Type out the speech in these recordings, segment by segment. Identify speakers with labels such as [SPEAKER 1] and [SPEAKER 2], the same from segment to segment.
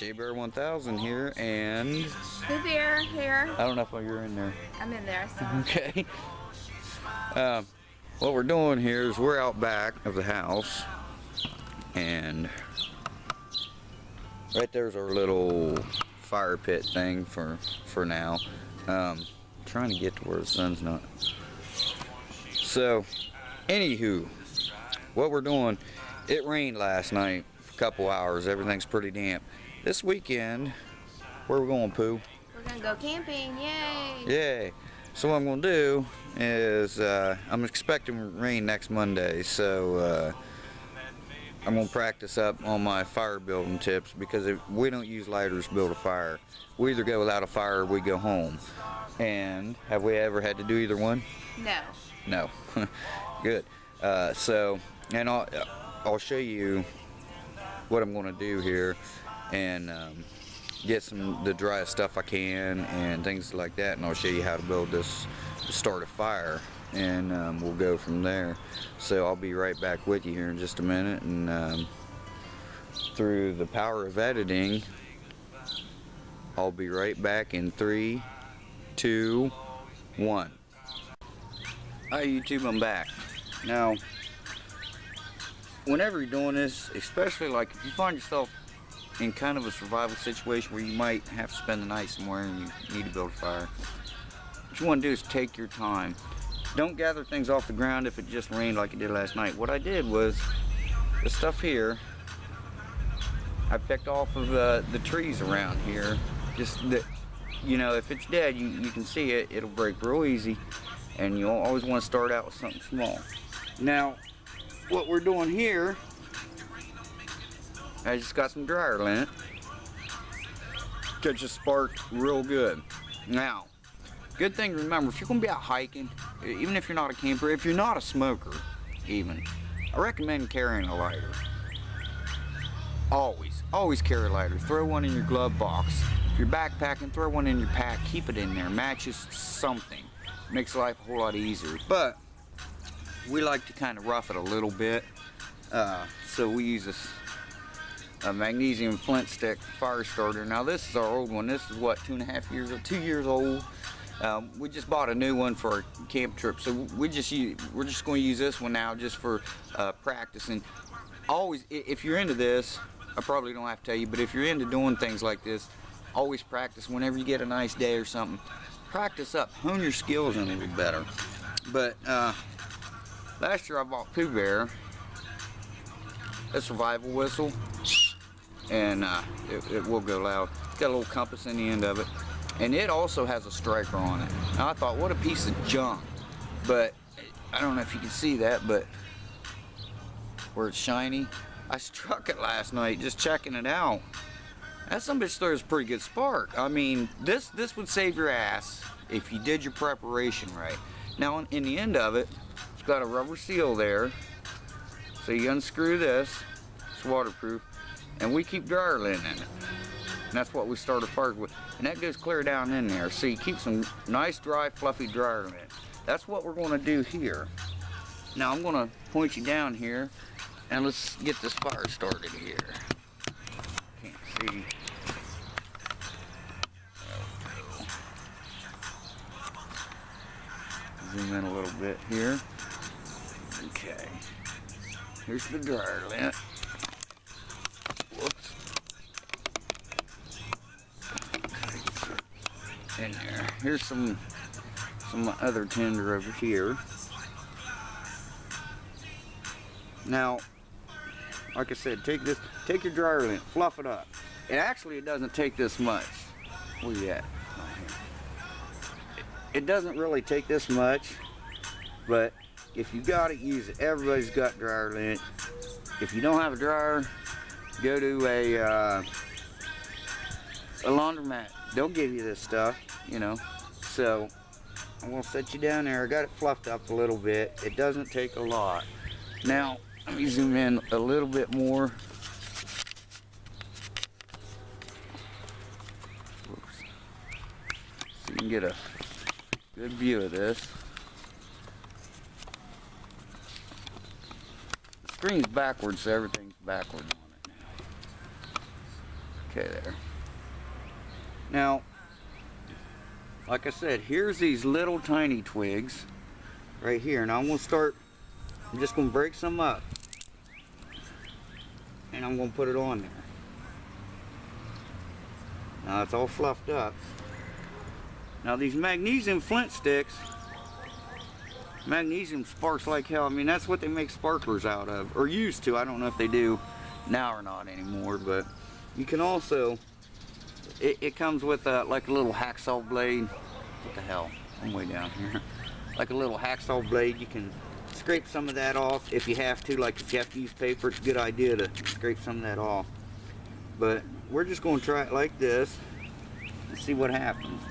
[SPEAKER 1] Shea-Bear 1000 here, and
[SPEAKER 2] Pooh Bear here.
[SPEAKER 1] I don't know if you're in there.
[SPEAKER 2] I'm in there. So.
[SPEAKER 1] Okay. What we're doing here is we're out back of the house, and right there's our little fire pit thing for now. Trying to get to where the sun's not. So, anywho, what we're doing, it rained last night for a couple hours. Everything's pretty damp. This weekend, where are we going, Pooh?
[SPEAKER 2] We're gonna go camping, yay!
[SPEAKER 1] Yay! So what I'm gonna do is I'm expecting rain next Monday, so I'm gonna practice up on my fire building tips, because if we don't use lighters to build a fire. We either go without a fire or we go home. And have we ever had to do either one?
[SPEAKER 2] No.
[SPEAKER 1] No. Good. And I'll show you what I'm gonna do here, and get the driest stuff I can and things like that, and I'll show you how to build this to start a fire, and we'll go from there. So I'll be right back with you here in just a minute, and through the power of editing, I'll be right back in 3, 2, 1. Hi YouTube, I'm back. Now, whenever you're doing this, especially like if you find yourself in kind of a survival situation where you might have to spend the night somewhere and you need to build a fire, what you want to do is take your time. Don't gather things off the ground if it just rained like it did last night. What I did was, the stuff here, I picked off of the trees around here. Just that, you know, if it's dead, you can see it, it'll break real easy, and you'll always want to start out with something small. Now, what we're doing here, I just got some dryer lint. Catch a spark real good. Now, good thing to remember, if you're going to be out hiking, even if you're not a camper, if you're not a smoker even, I recommend carrying a lighter. Always carry a lighter. Throw one in your glove box. If you're backpacking, throw one in your pack. Keep it in there. Matches something. Makes life a whole lot easier. But we like to kind of rough it a little bit. So we use this a magnesium flint stick fire starter. Now this is our old one. This is what, 2.5 years old, 2 years old. We just bought a new one for our camp trip, so we're just going to use this one now just for practicing. Always, if you're into this, I probably don't have to tell you, but if you're into doing things like this, always practice. Whenever you get a nice day or something, practice up, hone your skills in a little better. But last year I bought Pooh Bear a survival whistle, and it will go loud. It's got a little compass in the end of it, and it also has a striker on it. Now I thought, what a piece of junk, but I don't know if you can see that, but where it's shiny, I struck it last night just checking it out. That some bitch throws a pretty good spark. I mean, this would save your ass if you did your preparation right. Now in the end of it, it's got a rubber seal there, so you unscrew this. It's waterproof, and we keep dryer lint in it. And that's what we started fires with. And that goes clear down in there. So you keep some nice, dry, fluffy dryer lint. That's what we're going to do here. Now I'm going to point you down here, and let's get this fire started here. Can't see. Zoom in a little bit here. Okay. Here's the dryer lint. Whoops. In there. Here's some other tinder over here. Now, like I said, take your dryer lint, fluff it up. It doesn't take this much. Where you at? It doesn't really take this much, but if you got it, use it. Everybody's got dryer lint. If you don't have a dryer, go to a laundromat. They'll give you this stuff, you know. So I'm gonna set you down there. I got it fluffed up a little bit. It doesn't take a lot. Now let me zoom in a little bit more. Whoops. So you can get a good view of this. The screen's backwards, so everything's backwards on it now. Okay, there. Now, like I said, here's these little tiny twigs right here. Now I'm just going to break some up. And I'm going to put it on there. Now it's all fluffed up. Now these magnesium flint sticks, magnesium sparks like hell. I mean, that's what they make sparklers out of, or used to. I don't know if they do now or not anymore, but you can also, it comes with like a little hacksaw blade. What the hell? I'm way down here. Like a little hacksaw blade. You can scrape some of that off if you have to. Like if you have to use paper, it's a good idea to scrape some of that off. But we're just going to try it like this and see what happens.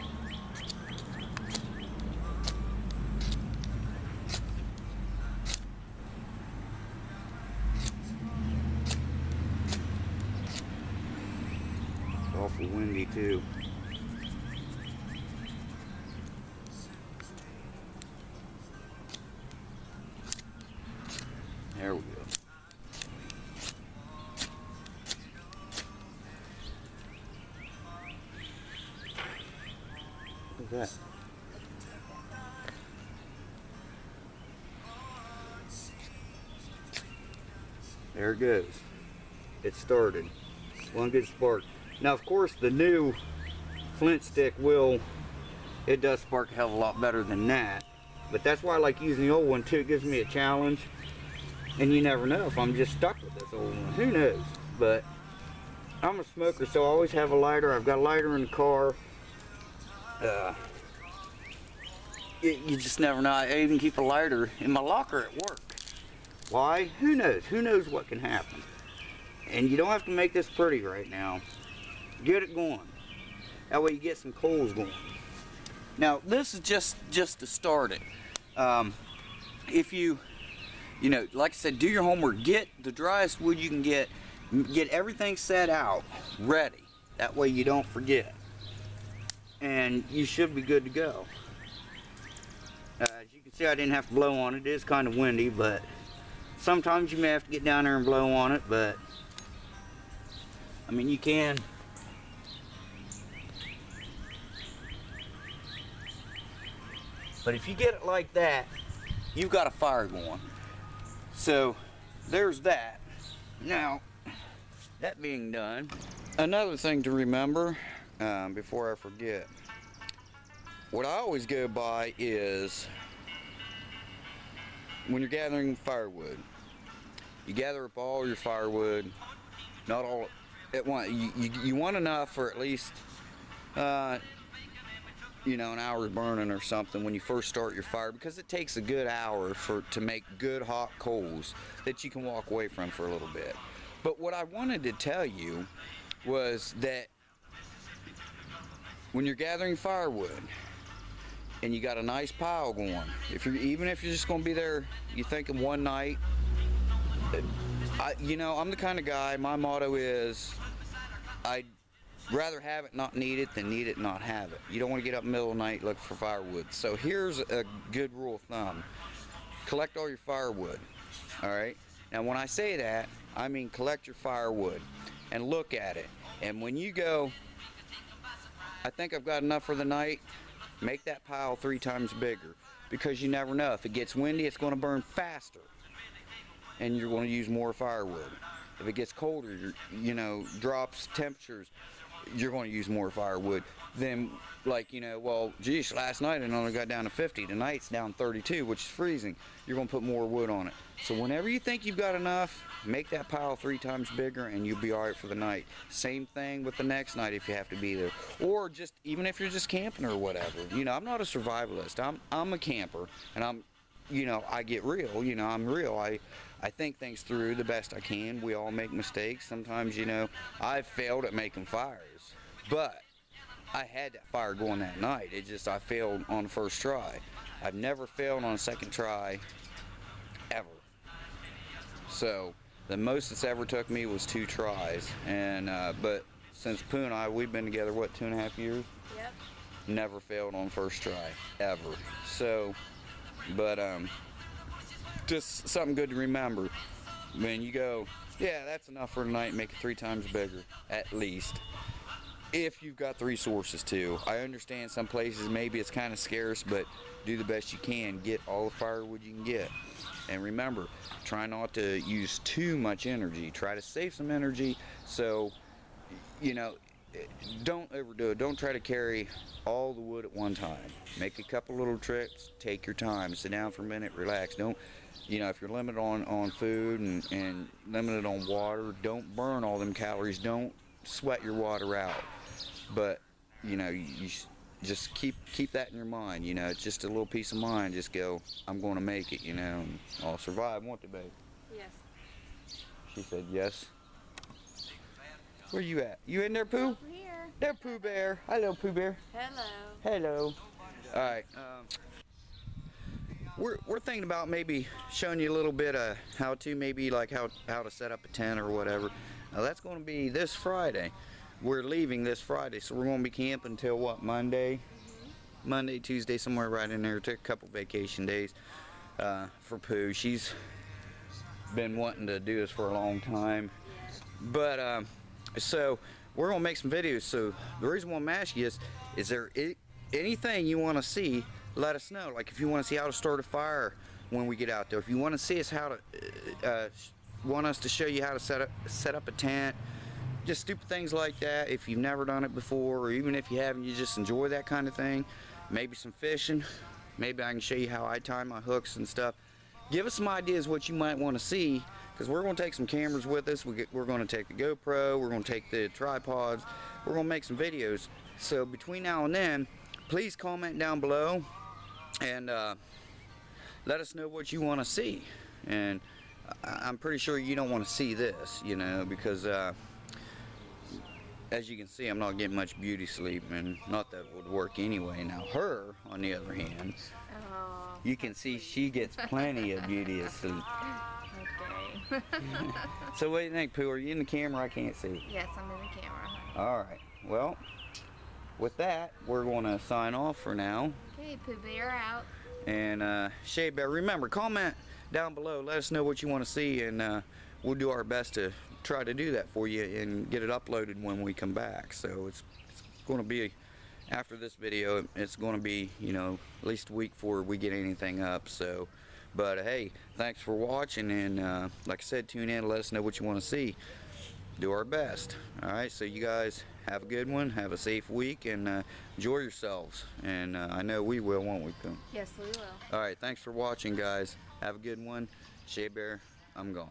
[SPEAKER 1] It's awful windy too. There we go. Look at that. There it goes. It started. One good spark. Now, of course, the new flint stick it does spark a hell of a lot better than that. But that's why I like using the old one too. It gives me a challenge. And you never know if I'm just stuck with this old one. Who knows? But I'm a smoker, so I always have a lighter. I've got a lighter in the car. You just never know. I even keep a lighter in my locker at work. Why? Who knows? Who knows what can happen? And you don't have to make this pretty right now. Get it going. That way you get some coals going. Now, this is just to start it. If you know, like I said, do your homework. Get the driest wood you can get. Get everything set out, ready. That way you don't forget. And you should be good to go. As you can see, I didn't have to blow on it. It is kind of windy, but sometimes you may have to get down there and blow on it, but I mean, you can. But if you get it like that, you've got a fire going. So there's that. Now, that being done, another thing to remember before I forget, what I always go by is when you're gathering firewood, you gather up all your firewood, not all at once. You want enough for at least you know, an hour's burning or something when you first start your fire, because it takes a good hour to make good hot coals that you can walk away from for a little bit. But what I wanted to tell you was that when you're gathering firewood and you got a nice pile going, even if you're just going to be there, you think of one night, you know, I'm the kind of guy, my motto is I'd rather have it not need it than need it not have it. You don't want to get up in the middle of the night looking for firewood. So here's a good rule of thumb. Collect all your firewood, all right? Now when I say that, I mean collect your firewood and look at it. And when you go, I think I've got enough for the night, make that pile 3 times bigger, because you never know. If it gets windy, it's going to burn faster and you're going to use more firewood. If it gets colder, you know, drops temperatures, you're going to use more firewood. Then, like, you know, well, geez, last night it only got down to 50. Tonight's down 32, which is freezing. You're going to put more wood on it. So whenever you think you've got enough, make that pile 3 times bigger and you'll be all right for the night. Same thing with the next night if you have to be there. Or just, even if you're just camping or whatever. You know, I'm not a survivalist. I'm a camper, and you know, I get real. You know, I'm real. I think things through the best I can. We all make mistakes. Sometimes, you know, I've failed at making fires. But I had that fire going that night. It just, I failed on the first try. I've never failed on a second try, ever. So, the most it's ever took me was 2 tries. And, but since Pooh and I, we've been together, what, 2.5 years?
[SPEAKER 2] Yep.
[SPEAKER 1] Never failed on first try, ever. So, but, just something good to remember. when you go, yeah, that's enough for tonight, make it 3 times bigger, at least. If you've got the resources to. I understand some places maybe it's kind of scarce, but do the best you can. Get all the firewood you can get. And remember, try not to use too much energy. Try to save some energy, so, you know, don't overdo it. Don't try to carry all the wood at one time. Make a couple little trips, take your time, sit down for a minute, relax. Don't, you know, if you're limited on food and limited on water, don't burn all them calories. Don't sweat your water out. But, you know, you just keep that in your mind. You know, it's just a little peace of mind. Just go, I'm going to make it, you know, and I'll survive, won't it, babe?
[SPEAKER 2] Yes.
[SPEAKER 1] She said yes. Where you at? You in there, Pooh?
[SPEAKER 2] Over here.
[SPEAKER 1] There, Pooh Bear. Hello, Pooh Bear.
[SPEAKER 2] Hello.
[SPEAKER 1] Hello. All right. We're thinking about maybe showing you a little bit of how to, maybe like how to set up a tent or whatever. Now that's going to be this Friday. We're leaving this Friday, so we're going to be camping until what, Monday? Monday, Tuesday, somewhere right in there. Take a couple vacation days for Pooh. She's been wanting to do this for a long time.
[SPEAKER 2] Yes.
[SPEAKER 1] But so we're going to make some videos. So the reason why I'm asking you is there anything you want to see, let us know. Like if you want to see how to start a fire when we get out there. If you want to see us how to, want us to show you how to set up a tent. Just stupid things like that. If you've never done it before, or even if you haven't, you just enjoy that kind of thing. Maybe some fishing. Maybe I can show you how I tie my hooks and stuff. Give us some ideas what you might want to see, because we're going to take some cameras with us. We're going to take the GoPro. We're going to take the tripods. We're going to make some videos. So between now and then, please comment down below and let us know what you want to see. And I'm pretty sure you don't want to see this, you know, because as you can see, I'm not getting much beauty sleep, and not that it would work anyway. Now her, on the other hand,
[SPEAKER 2] Oh.
[SPEAKER 1] you can see she gets plenty of beauty sleep.
[SPEAKER 2] Okay.
[SPEAKER 1] So what do you think, Pooh? Are you in the camera? I can't see.
[SPEAKER 2] Yes, I'm in the camera.
[SPEAKER 1] All right. Well, with that, we're going to sign off for now.
[SPEAKER 2] Okay, Pooh Bear out.
[SPEAKER 1] And Shea Bear, remember, comment down below. Let us know what you want to see, and we'll do our best to try to do that for you and get it uploaded when we come back. So it's going to be, after this video, it's going to be, you know, at least a week before we get anything up. So, but hey, thanks for watching, and like I said, tune in, let us know what you want to see. Do our best. All right, so you guys have a good one, have a safe week, and enjoy yourselves. And I know we will, won't we, Pooh?
[SPEAKER 2] Yes, we will.
[SPEAKER 1] All right, thanks for watching, guys. Have a good one. Shea Bear, I'm gone.